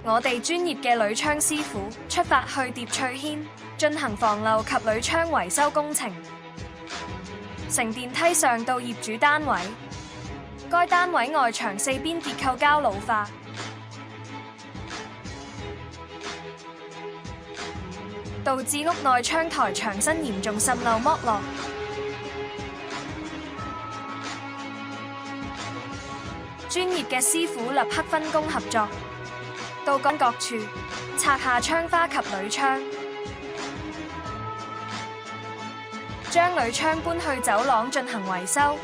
我哋專業嘅鋁窗師傅出發去疊翠軒進行防漏及鋁窗維修工程。乘電梯上到業主單位，該單位外牆四邊結構膠老化，導致屋內窗台牆身嚴重滲漏剝落。專業嘅師傅立刻分工合作，到各處拆下窗花及鋁窗，將鋁窗搬去走廊進行維修。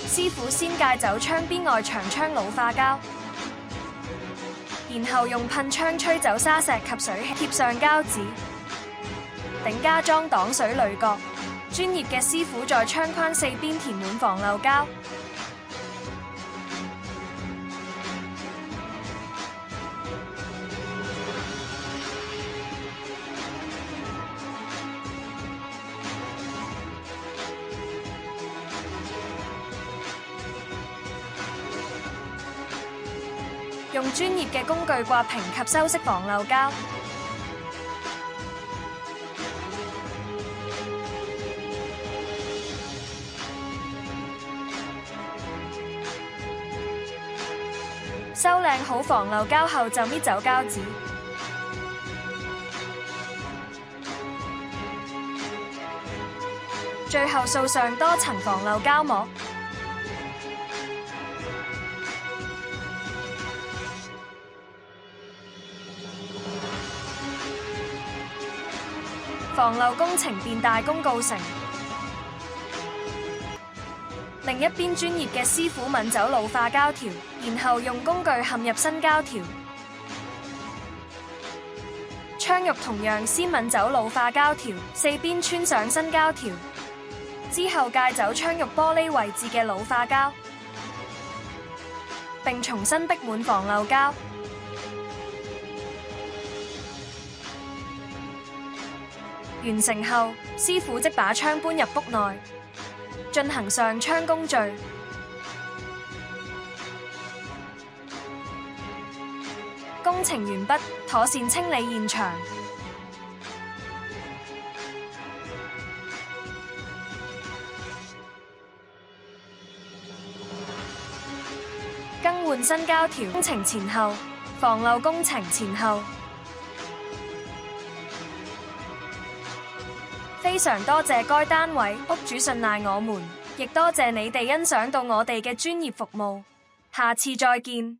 師傅先介走窗邊外牆窗老化膠，然後用噴槍吹走沙石及水氣，貼上膠紙，頂加裝擋水鋁角。專業嘅師傅在窗框四邊填滿防漏膠，用專業嘅工具刮平及修飾防漏膠。收靚好防漏膠後就搣走膠紙，最後掃上多層防漏膠膜。防漏工程便大功告成。另一邊專業嘅師傅抿走老化膠條，然後用工具嵌入新膠條。窗肉同樣先抿走老化膠條，四邊穿上新膠條，之後介走窗肉玻璃位置嘅老化膠，並重新逼滿防漏膠。完成後，師傅即把窗搬入屋內，進行上窗工序。工程完畢，妥善清理現場，更換新膠條。工程前後，防漏工程前後。非常多謝該單位屋主信賴我們，亦多謝你哋欣賞到我哋嘅專業服務。下次再見。